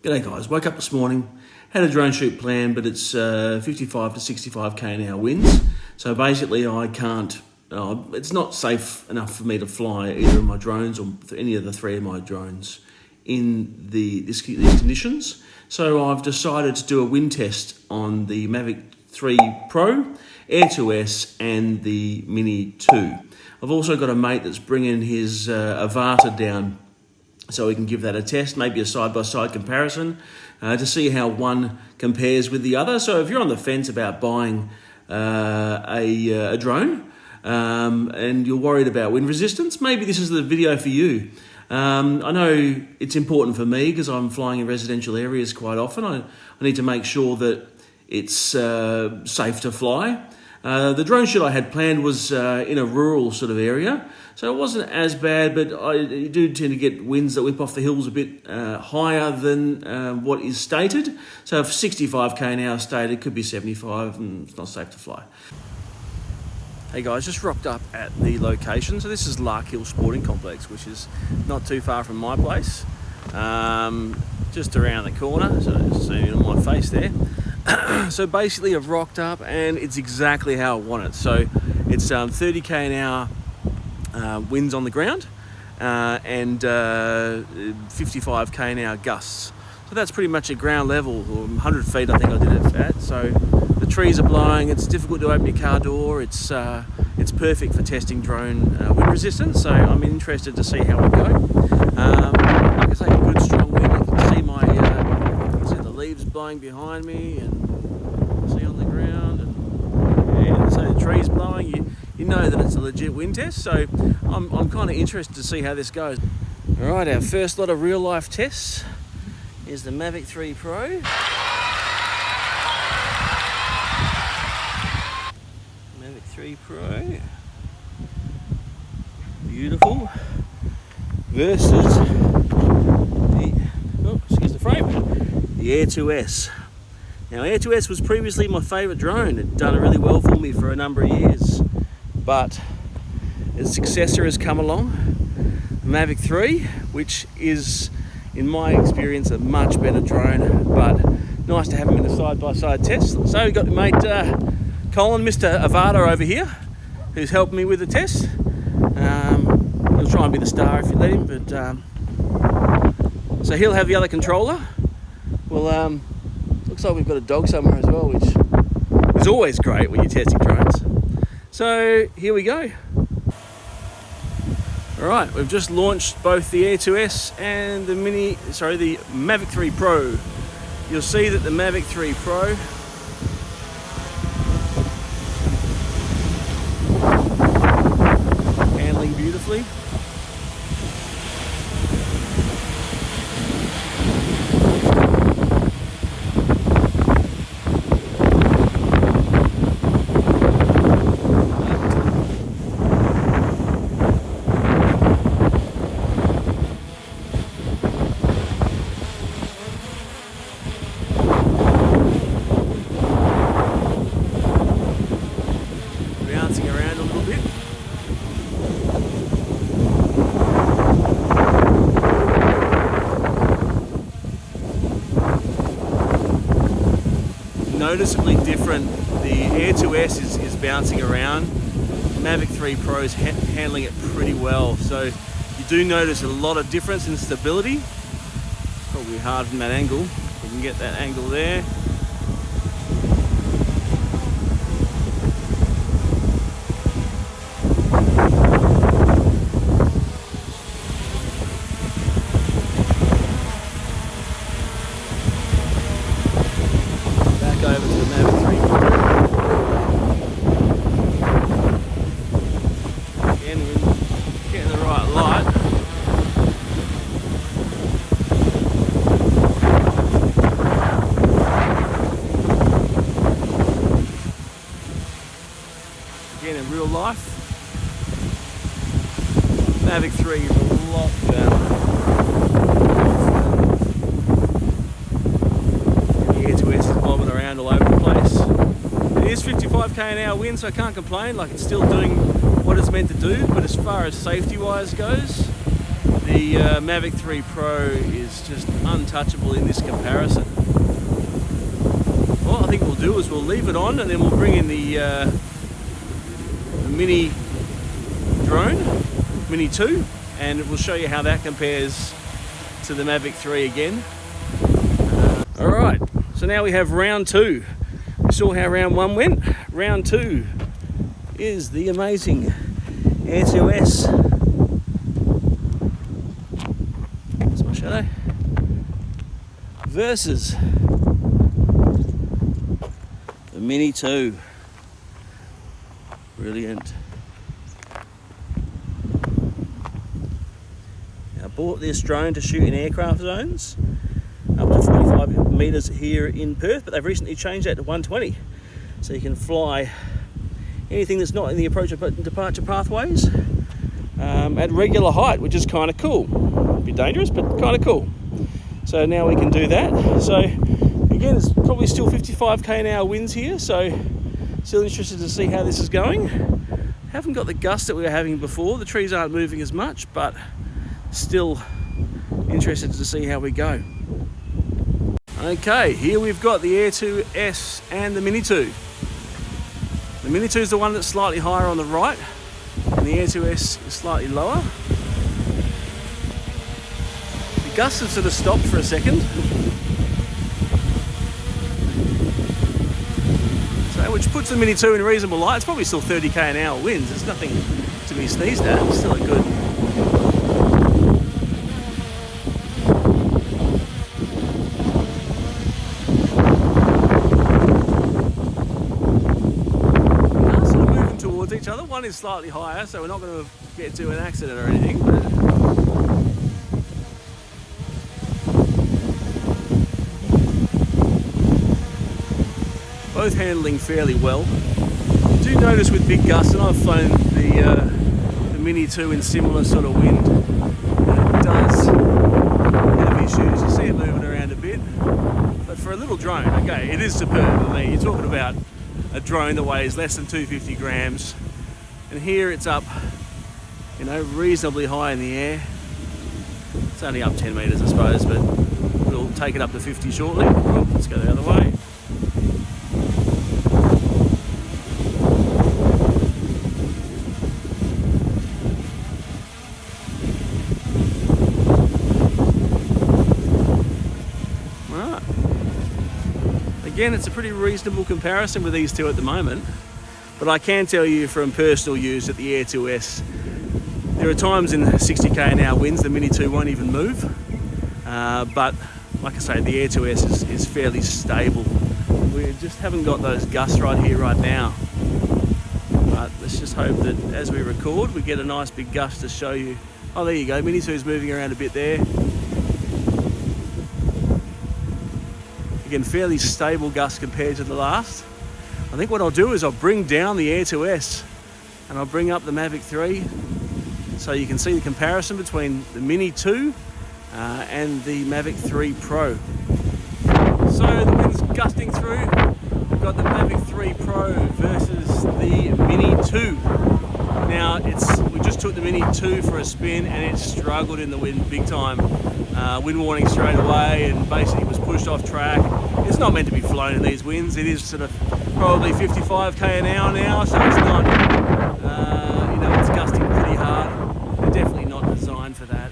G'day guys, woke up this morning, had a drone shoot planned, but it's 55 to 65 k an hour winds. So basically I can't, it's not safe enough for me to fly either of my drones or any of the three of my drones in these conditions. So I've decided to do a wind test on the Mavic 3 Pro, Air2 S and the Mini 2. I've also got a mate that's bringing his Avata down so we can give that a test, maybe a side-by-side comparison to see how one compares with the other. So if you're on the fence about buying a drone and you're worried about wind resistance, maybe this is the video for you. I know it's important for me because I'm flying in residential areas quite often. I need to make sure that it's safe to fly. The drone shoot I had planned was in a rural sort of area, so it wasn't as bad, but I do tend to get winds that whip off the hills a bit higher than what is stated. So if 65 k an hour stated, it could be 75 and it's not safe to fly. Hey guys, just rocked up at the location. So this is Lark Hill Sporting Complex, which is not too far from my place. Just around the corner, so zoom in on my face there. So basically I've rocked up and it's exactly how I want it. So it's 30 k an hour winds on the ground and 55 k an hour gusts. So that's pretty much at ground level, or 100 feet I think I did it at. So the trees are blowing, it's difficult to open your car door, it's perfect for testing drone wind resistance. So I'm interested to see how we go. Like I say, a good strong wind. I can see the leaves blowing behind me and see on the ground, and so the trees blowing. You know that it's a legit wind test. So I'm kind of interested to see how this goes. All right, our first lot of real life tests is the Mavic 3 Pro. Mavic 3 Pro. Beautiful. Versus the frame, the Air2 S. Now Air2 S was previously my favourite drone. It's done really well for me for a number of years, but its successor has come along, the Mavic 3, which is, in my experience, a much better drone, but nice to have him in a side-by-side test. So we've got mate Colin, Mr. Avata over here, who's helping me with the test. He'll try and be the star if you let him, but so he'll have the other controller. Well, looks like we've got a dog somewhere as well, which is always great when you're testing drones. So here we go. All right, we've just launched both the Air2 S and the the Mavic 3 Pro. You'll see that the Mavic 3 Pro handling beautifully. Bouncing around a little bit. Noticeably different. The Air2 S is bouncing around. Mavic 3 Pro is handling it pretty well. So you do notice a lot of difference in stability. Probably hard from that angle. We can get that angle there. Over to the Mavic 3 Pro. Again, we're getting the right light. Again, in real life, Mavic 3 is a lot better. Bobbing around all over the place. It is 55 k an hour wind, so I can't complain. Like, it's still doing what it's meant to do. But as far as safety wise goes, the the Mavic 3 Pro is just untouchable in this comparison. What I think we'll do is we'll leave it on and then we'll bring in the Mini drone, Mini 2, and we'll show you how that compares to the Mavic 3 again. Alright, so now we have round 2. We saw how round 1 went. Round 2 is the amazing Air2 S. That's my shadow. Versus the Mini 2. Brilliant. I bought this drone to shoot in aircraft zones up to 45 metres here in Perth, but they've recently changed that to 120. So you can fly anything that's not in the approach and departure pathways at regular height, which is kind of cool. A bit dangerous, but kind of cool. So now we can do that. So again, it's probably still 55 km/h winds here, so still interested to see how this is going. Haven't got the gust that we were having before. The trees aren't moving as much, but still interested to see how we go. Okay, here we've got the Air2 S and the Mini 2. The Mini 2 is the one that's slightly higher on the right, and the Air2 S is slightly lower. The gusts have sort of stopped for a second. So, which puts the Mini 2 in reasonable light. It's probably still 30 km/h winds. It's nothing to be sneezed at. It's still a good. Each other. One is slightly higher, so we're not going to get to an accident or anything. But both handling fairly well. You do notice with big gusts, and I've flown the Mini 2 in similar sort of wind, and it does have issues. You see it moving around a bit, but for a little drone, okay, it is superb. I mean, you're talking about a drone that weighs less than 250 grams, and here it's up, you know, reasonably high in the air. It's only up 10 metres, I suppose, but we'll take it up to 50 shortly. Oh, let's go the other way. Right. Again, it's a pretty reasonable comparison with these two at the moment. But I can tell you from personal use that the Air2 S, there are times in 60 km/h winds the Mini 2 won't even move. But like I say, the Air2 S is fairly stable. We just haven't got those gusts right here, right now. But let's just hope that as we record, we get a nice big gust to show you. Oh, there you go, Mini 2 is moving around a bit there. Again, fairly stable gust compared to the last. I think what I'll do is I'll bring down the Air2 S and I'll bring up the Mavic 3 so you can see the comparison between the Mini 2 and the Mavic 3 Pro. So the wind's gusting through. We've got the Mavic 3 Pro versus the Mini 2. Now we just took the Mini 2 for a spin and it struggled in the wind big time. Wind warning straight away and basically was pushed off track. It's not meant to be flown in these winds. It is sort of probably 55 km/h now, so it's not, you know, it's gusting pretty hard. They're definitely not designed for that.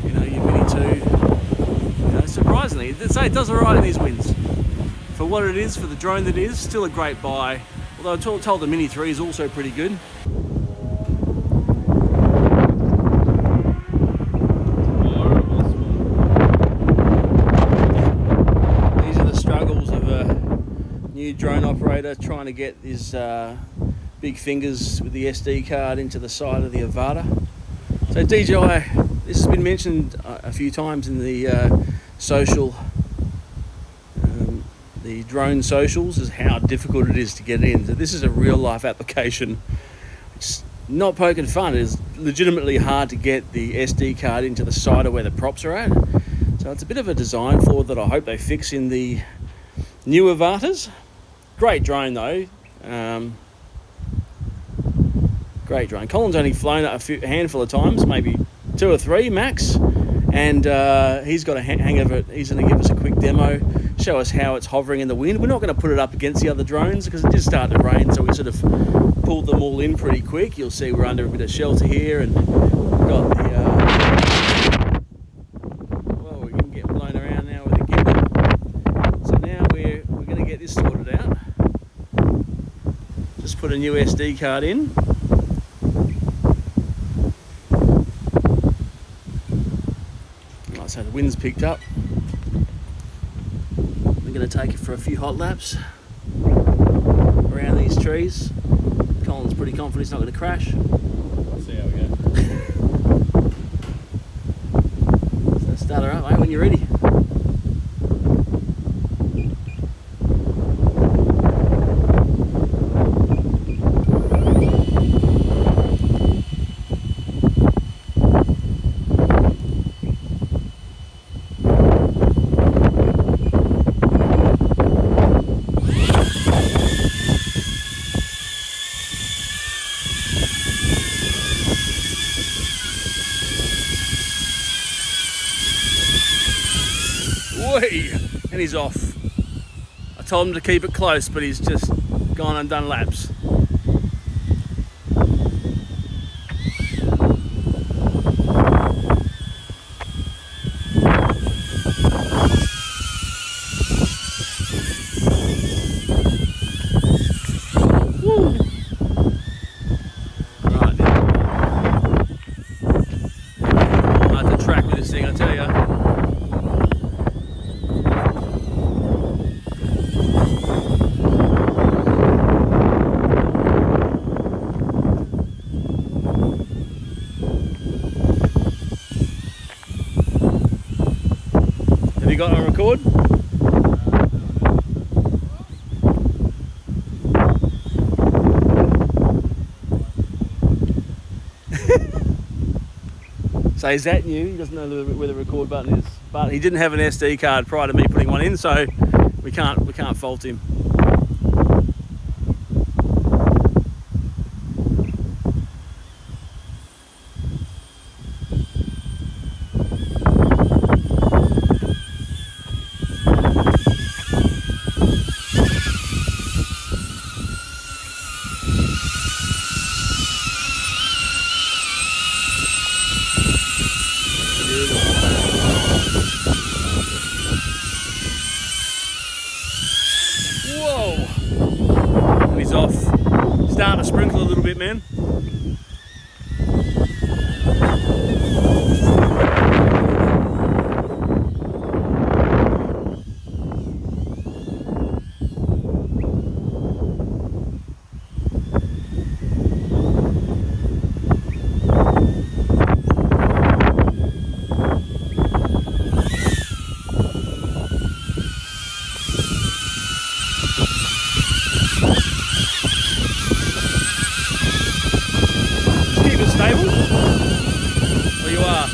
You know, your Mini 2, you know, surprisingly, it does alright in these winds. For what it is, for the drone that it is, still a great buy. Although I'm told the Mini 3 is also pretty good. Drone operator trying to get his big fingers with the SD card into the side of the Avata. So DJI, this has been mentioned a few times in the the drone socials, is how difficult it is to get it in. So this is a real life application. It's not poking fun. It is legitimately hard to get the SD card into the side of where the props are at. So it's a bit of a design flaw that I hope they fix in the new Avatas. Great drone though. Great drone. Colin's only flown it a handful of times, maybe 2 or 3 max, and he's got a hang of it. He's going to give us a quick demo, show us how it's hovering in the wind. We're not going to put it up against the other drones because it did start to rain, so we sort of pulled them all in pretty quick. You'll see we're under a bit of shelter here, and we've got the well, we can get blown around now with the gimbal. So now we're going to get this sorted out. Just put a new SD card in. Right, so the wind's picked up. We're going to take it for a few hot laps around these trees. Colin's pretty confident he's not going to crash. Let's see how we go. So start her up, mate, when you're ready. And he's off. I told him to keep it close, but he's just gone and done laps. Woo. Right. I have to track with this thing, I tell you. Have you got on record? So is that new? He doesn't know where the record button is. But he didn't have an SD card prior to me putting one in, so we can't fault him. Whoa! And he's off. Starting to sprinkle a little bit, man. Stable? There you are.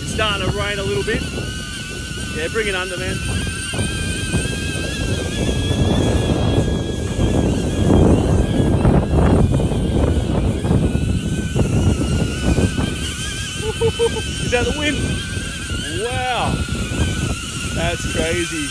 It's starting to rain a little bit. Yeah, bring it under, man. Is that the wind? Wow. That's crazy.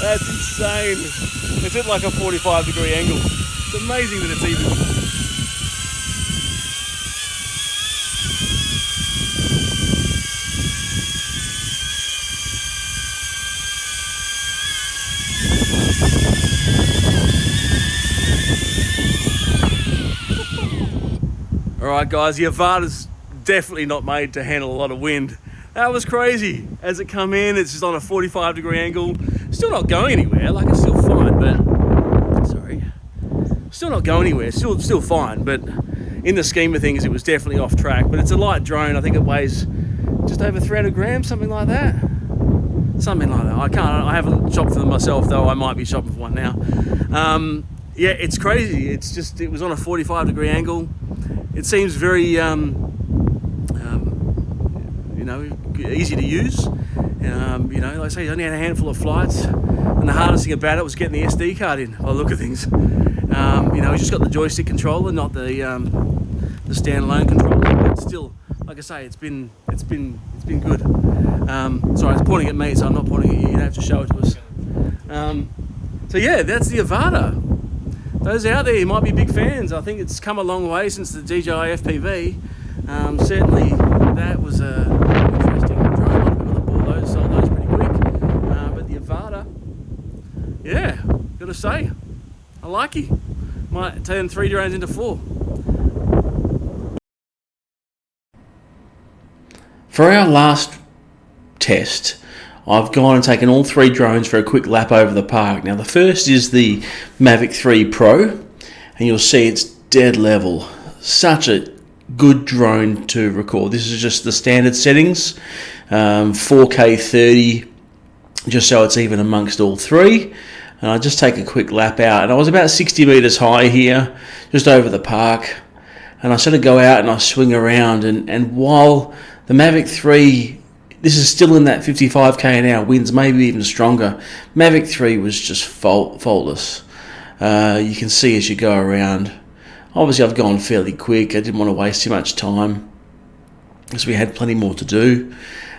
That's insane. It's at like a 45-degree angle. It's amazing that it's even. Alright guys, the Avata's definitely not made to handle a lot of wind. That was crazy. As it come in, it's just on a 45-degree angle. Still not going anywhere, like it's still fine, but sorry. Still not going anywhere, still fine, but in the scheme of things, it was definitely off track. But it's a light drone, I think it weighs just over 300 grams, something like that. Something like that. I haven't shopped for them myself, though I might be shopping for one now. Yeah, it's crazy. It was on a 45-degree angle. It seems very, easy to use. You know, like I say, he only had a handful of flights, and the hardest thing about it was getting the SD card in. By the look of things, you know, he's just got the joystick controller, not the standalone controller. But still, like I say, it's been good. Sorry, it's pointing at me, so I'm not pointing at you. You have to show it to us. So yeah, that's the Avata. Those out there, you might be big fans. I think it's come a long way since the DJI FPV. Certainly, that was a interesting drone. A lot of people that bought those sold those pretty quick. But the Avata, yeah, gotta say, I like it. Might turn 3 drones into 4. For our last test, I've gone and taken all 3 drones for a quick lap over the park. Now the first is the Mavic 3 Pro, and you'll see it's dead level. Such a good drone to record. This is just the standard settings, 4K 30, just so it's even amongst all 3. And I just take a quick lap out, and I was about 60 meters high here, just over the park, and I sort of go out and I swing around, and while the Mavic 3, this is still in that 55k an hour winds, maybe even stronger, Mavic 3 was just faultless. You can see as you go around. Obviously I've gone fairly quick. I didn't want to waste too much time because we had plenty more to do.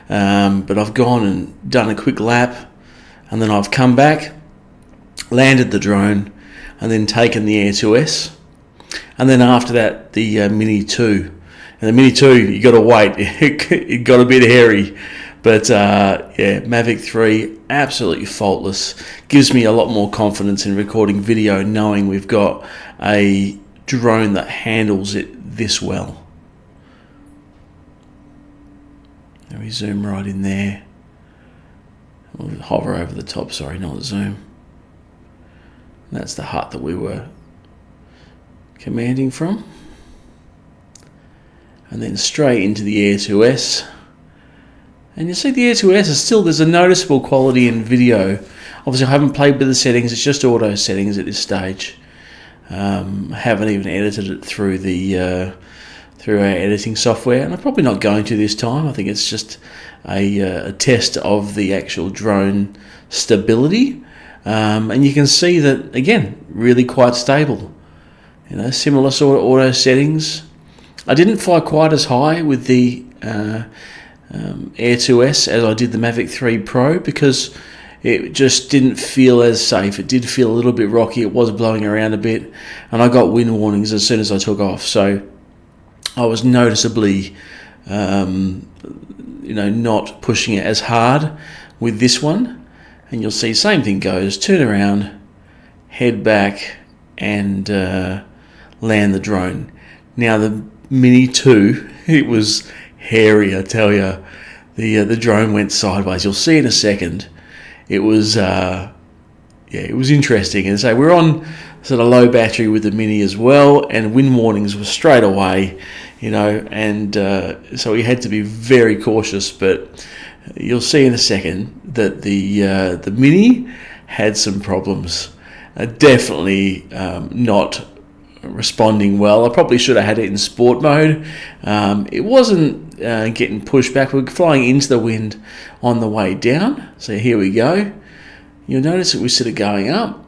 But I've gone and done a quick lap, and then I've come back, landed the drone, and then taken the Air2 S. And then after that, the Mini 2. And the Mini 2, you got to wait. It got a bit hairy. But yeah, Mavic 3, absolutely faultless. Gives me a lot more confidence in recording video, knowing we've got a drone that handles it this well. Let me zoom right in there. We'll hover over the top, sorry, not zoom. That's the hut that we were commanding from. And then straight into the Air2 S. And you see the Air2 S is still, there's a noticeable quality in video. Obviously I haven't played with the settings, it's just auto settings at this stage. I haven't even edited it through the through our editing software, and I'm probably not going to this time. I think it's just a test of the actual drone stability, and you can see that again, really quite stable. You know, similar sort of auto settings. I didn't fly quite as high with the Air2 S as I did the Mavic 3 Pro because it just didn't feel as safe. It did feel a little bit rocky. It was blowing around a bit, and I got wind warnings as soon as I took off. So I was noticeably, you know, not pushing it as hard with this one. And you'll see same thing goes. Turn around, head back, and land the drone. Now the Mini 2, it was hairy, I tell you. The drone went sideways. You'll see in a second. It was, yeah, it was interesting. And so we're on sort of low battery with the Mini as well, and wind warnings were straight away, you know, and so we had to be very cautious. But you'll see in a second that the Mini had some problems. Definitely not responding well. I probably should have had it in sport mode. It wasn't getting pushed back. We're flying into the wind on the way down. So here we go. You'll notice that we're sort of going up.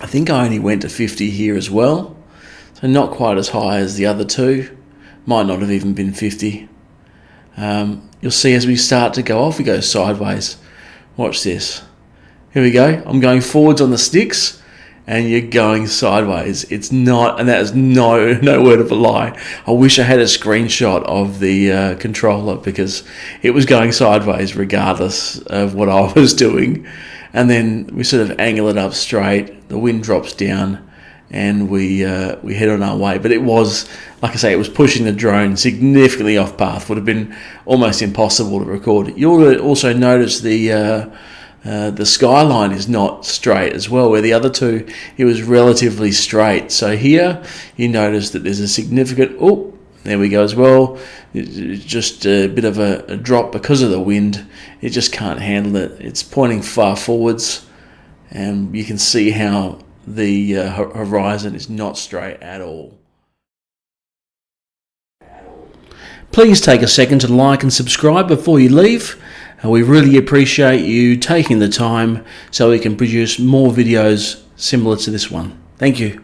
I think I only went to 50 here as well. So not quite as high as the other two. Might not have even been 50. You'll see as we start to go off, we go sideways. Watch this. Here we go. I'm going forwards on the sticks, and you're going sideways. It's not, and that is no word of a lie. I wish I had a screenshot of the controller because it was going sideways regardless of what I was doing. And then we sort of angle it up straight, the wind drops down, and we head on our way. But it was, like I say, it was pushing the drone significantly off path. Would have been almost impossible to record. You'll also notice the skyline is not straight as well, where the other two, it was relatively straight. So here you notice that there's a significant, oh, there we go as well. It's just a bit of a drop because of the wind. It just can't handle it. It's pointing far forwards, and you can see how the horizon is not straight at all. Please take a second to like and subscribe before you leave. We really appreciate you taking the time so we can produce more videos similar to this one. Thank you.